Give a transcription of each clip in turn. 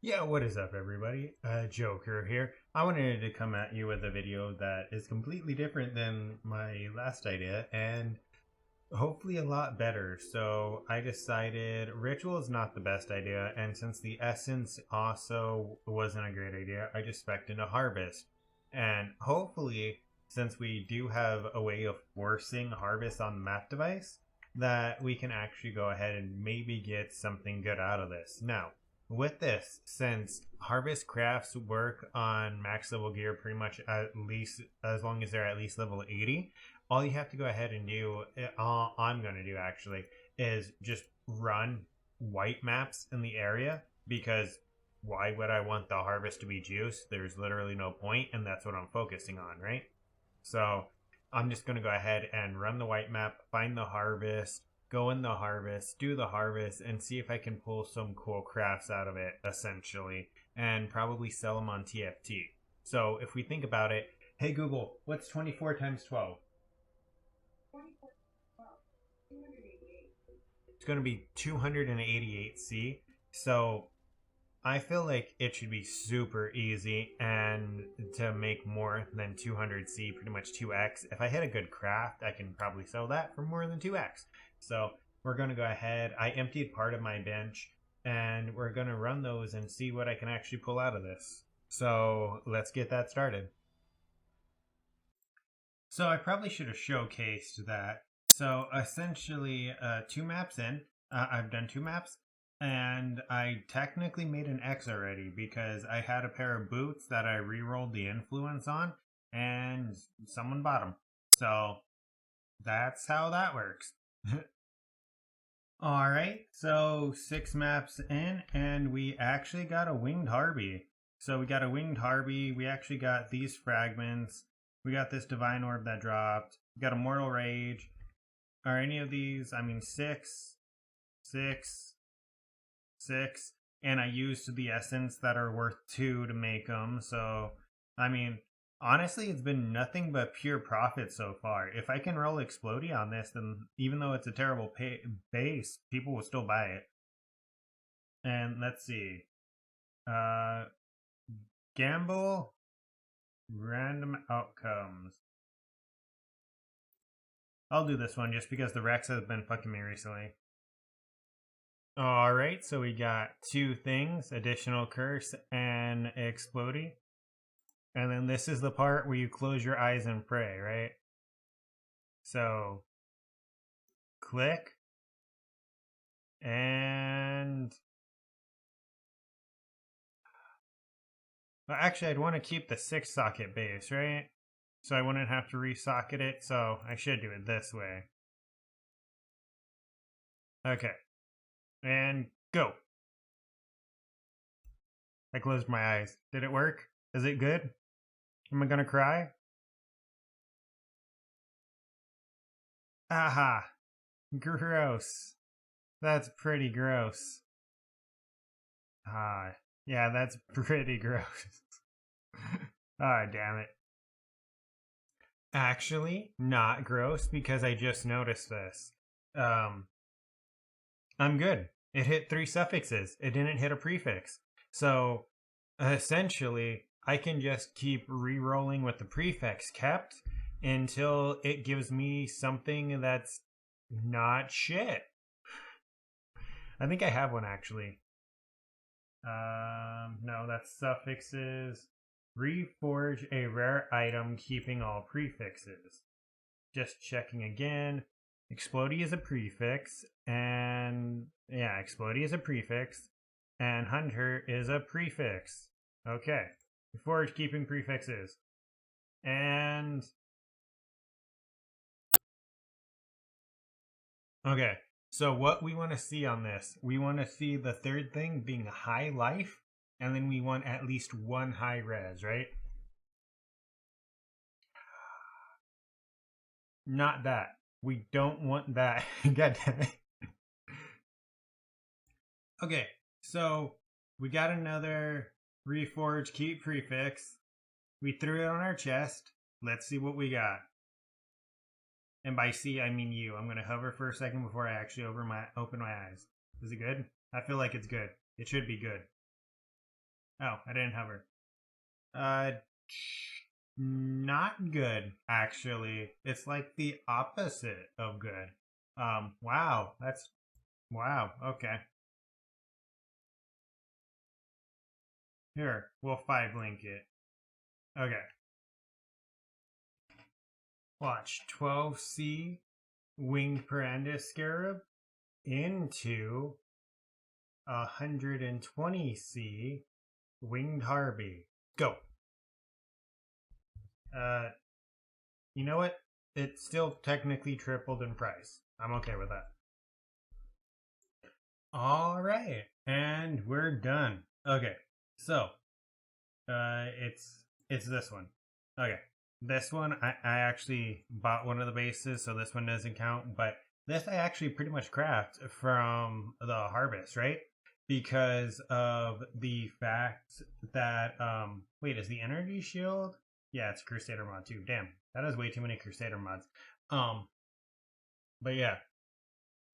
Yeah, what is up, everybody? Joker here. I wanted to come at you with a video that is completely different than my last idea and hopefully a lot better. So I decided ritual is not the best idea, and since the essence also wasn't a great idea, I just spec'd into harvest. And hopefully, since we do have a way of forcing harvest on the map device, that we can actually go ahead and maybe get something good out of this. Now, with this, since harvest crafts work on max level gear pretty much at least as long as they're at least level 80, all you have to go ahead and do, all I'm going to do actually, is just run white maps in the area, because why would I want the harvest to be juiced? There's literally no point, and that's what I'm focusing on, right? So I'm just going to go ahead and run the white map, find the harvest, go in the harvest, do the harvest, and see if I can pull some cool crafts out of it, essentially, and probably sell them on TFT. So if we think about it, hey Google, what's 24 times 12? It's going to be 288C. So I feel like it should be super easy, and to make more than 200C, pretty much 2x. If I hit a good craft, I can probably sell that for more than 2x. So we're going to go ahead. I emptied part of my bench, and we're going to run those and see what I can actually pull out of this. So let's get that started. So I probably should have showcased that. So essentially, 2 maps in, I've done 2 maps, and I technically made an X already because I had a pair of boots that I re-rolled the influence on, and someone bought them. So that's how that works. All right, so 6 maps in, and we actually got a winged Harpy. So we got a winged Harpy. We actually got these fragments. We got this divine orb that dropped. We got a mortal rage. Are any of these? I mean, 6, 6, 6, and I used the essence that are worth 2 to make them. So I mean, honestly, it's been nothing but pure profit so far. If I can roll Explodey on this, then even though it's a terrible base, people will still buy it. And let's see. Uh, Gamble, random outcomes. I'll do this one just because the Rex has been fucking me recently. Alright, so we got 2 things, additional curse and Explodey. And then this is the part where you close your eyes and pray, right? So click, and well, actually I'd want to keep the 6 socket base, right? So I wouldn't have to resocket it, so I should do it this way. Okay, and go. I closed my eyes. Did it work? Is it good? Am I gonna cry? Aha! Gross. That's pretty gross. Ah, yeah, that's pretty gross. Ah, damn it. Actually, not gross because I just noticed this. Um, I'm good. It hit 3 suffixes. It didn't hit a prefix. So essentially, I can just keep re-rolling with the prefix kept until it gives me something that's not shit. I think I have one actually. No, that's suffixes. Reforge a rare item keeping all prefixes. Just checking again. Explodey is a prefix, and yeah, Explodey is a prefix, and Hunter is a prefix. Okay, Reforge keeping prefixes. And okay, so what we want to see on this, we want to see the third thing being high life, and then we want at least 1 high res, right? Not that. We don't want that. God damn it. Okay, so we got another Reforge keep prefix. We threw it on our chest. Let's see what we got. And by C, I mean you. I'm going to hover for a second before I actually open my eyes. Is it good? I feel like it's good. It should be good. Oh, I didn't hover. Uh, not good, actually. It's like the opposite of good. Wow, wow, okay. Here, we'll 5 link it. Okay. Watch 12C winged Parandus scarab into 120C winged Harpy. Go. Uh, you know what? It's still technically tripled in price. I'm okay with that. All right, and we're done. Okay, so it's this one. Okay, this one I actually bought one of the bases, so this one doesn't count. But this I actually pretty much craft from the harvest, right? Because of the fact that wait, is the energy shield? Yeah, it's Crusader mod too. Damn, that is way too many Crusader mods. Um, but yeah,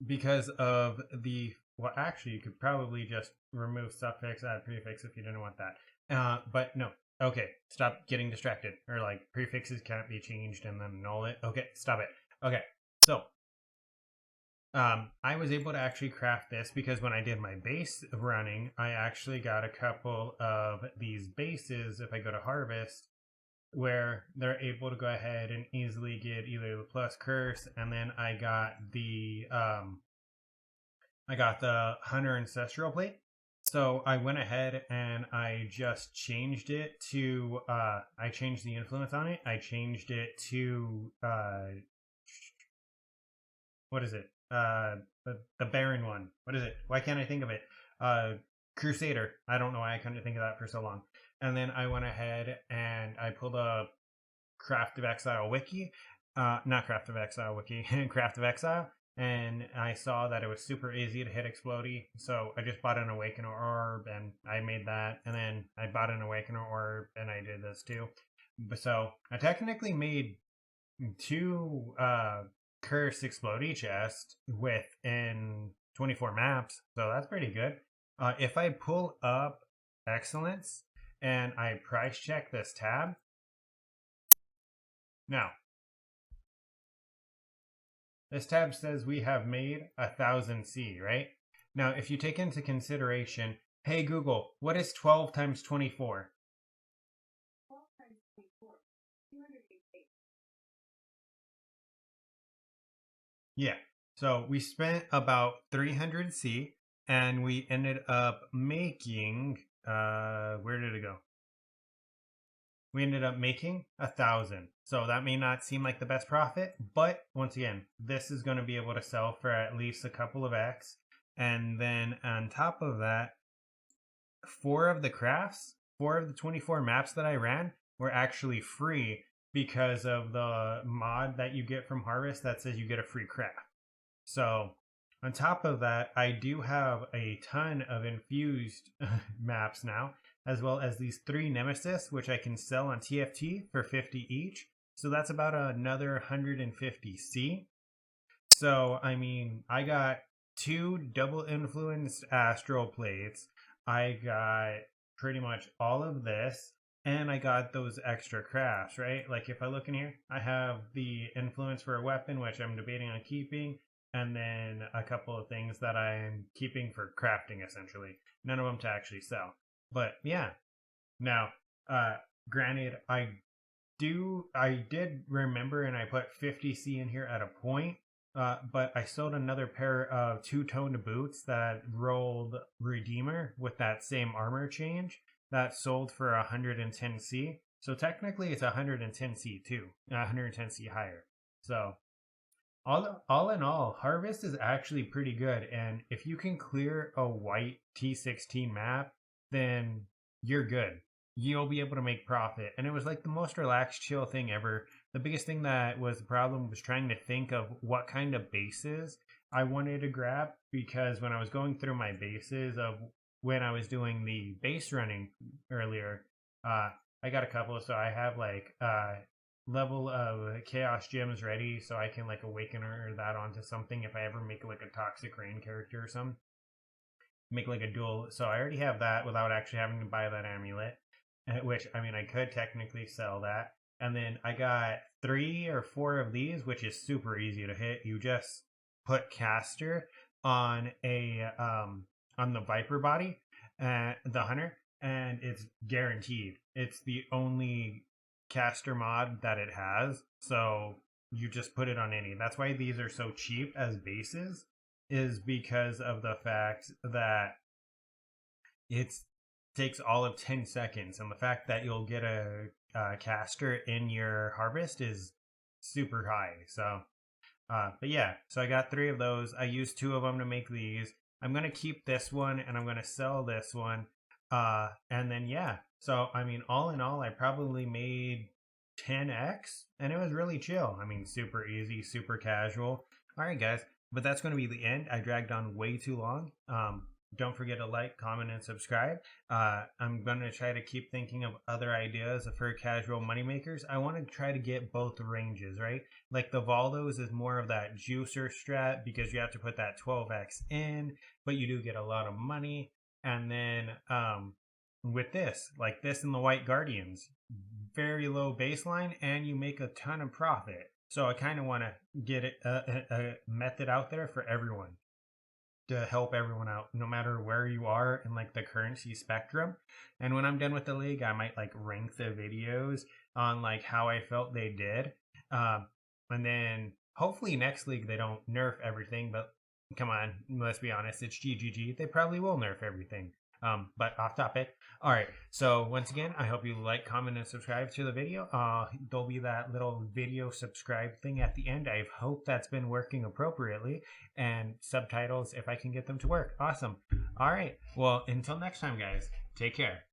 because of the well, actually, you could probably just remove suffix, add prefix if you didn't want that. But no. Okay, stop getting distracted. Or like prefixes can't be changed and then null it. Okay, stop it. Okay, so I was able to actually craft this because when I did my base running, I actually got a couple of these bases. If I go to harvest, where they're able to go ahead and easily get either the plus curse, and then I got the Hunter Ancestral plate. So I went ahead and I just changed it to I changed the influence on it. I changed it to what is it? The Baron one. What is it? Why can't I think of it? Crusader. I don't know why I couldn't think of that for so long. And then I went ahead and I pulled a Craft of Exile wiki. Not Craft of Exile wiki, Craft of Exile. And I saw that it was super easy to hit Explodey. So I just bought an Awakener Orb and I made that. And then I bought an Awakener Orb and I did this too. So I technically made two Curse Explodey chests within 24 maps. So that's pretty good. If I pull up Excellence and I price check this tab, now this tab says we have made 1000C, right? Now, if you take into consideration, hey Google, what is 12 times 24? 12 times 24, 288. Yeah, so we spent about 300C and we ended up making, where did it go? We ended up making 1,000. So that may not seem like the best profit, but once again, this is going to be able to sell for at least a couple of X. And then on top of that, 4 of the crafts, 4 of the 24 maps that I ran were actually free because of the mod that you get from Harvest that says you get a free craft. So on top of that, I do have a ton of infused maps now, as well as these 3 Nemesis, which I can sell on TFT for 50 each. So that's about another 150C. So, I mean, I got 2 double influenced astral plates. I got pretty much all of this. And I got those extra crafts, right? Like if I look in here, I have the influence for a weapon, which I'm debating on keeping. And then a couple of things that I'm keeping for crafting, essentially. None of them to actually sell. But yeah. Now, granted, I did remember and I put 50C in here at a point, but I sold another pair of 2-toned boots that rolled Redeemer with that same armor change that sold for 110C. So technically it's 110C too, 110C higher. So all in all, Harvest is actually pretty good, and if you can clear a white T16 map, then you're good. You'll be able to make profit. And it was like the most relaxed, chill thing ever. The biggest thing that was the problem was trying to think of what kind of bases I wanted to grab, because when I was going through my bases of when I was doing the base running earlier, I got a couple. So I have like level of chaos gems ready, so I can like awaken or that onto something if I ever make like a toxic rain character or something. make like a dual. So I already have that without actually having to buy that amulet, which I mean I could technically sell that. And then I got 3 or 4 of these, which is super easy to hit. You just put caster on a on the viper body, the hunter, and it's guaranteed. It's the only caster mod that it has. So you just put it on any. That's why these are so cheap as bases, is because of the fact that it takes all of 10 seconds, and the fact that you'll get a caster in your harvest is super high. So but yeah, so I got 3 of those. I used 2 of them to make these. I'm gonna keep this one and I'm gonna sell this one. And then yeah, so I mean, all in all, I probably made 10x, and it was really chill. I mean, super easy, super casual. All right, guys, but that's going to be the end. I dragged on way too long. Don't forget to like, comment, and subscribe. I'm going to try to keep thinking of other ideas for casual moneymakers. I want to try to get both ranges, right? Like the Valdos is more of that juicer strat because you have to put that 12x in, but you do get a lot of money. And then with this, like this and the White Guardians, very low baseline, and you make a ton of profit. So I kind of want to get a method out there for everyone to help everyone out, no matter where you are in like the currency spectrum. And when I'm done with the league, I might like rank the videos on like how I felt they did. And then hopefully next league they don't nerf everything, but come on, let's be honest, it's GGG. They probably will nerf everything. But off topic. All right. So once again, I hope you like, comment, and subscribe to the video. There'll be that little video subscribe thing at the end. I hope that's been working appropriately, and subtitles if I can get them to work. Awesome. All right. Well, until next time, guys, take care.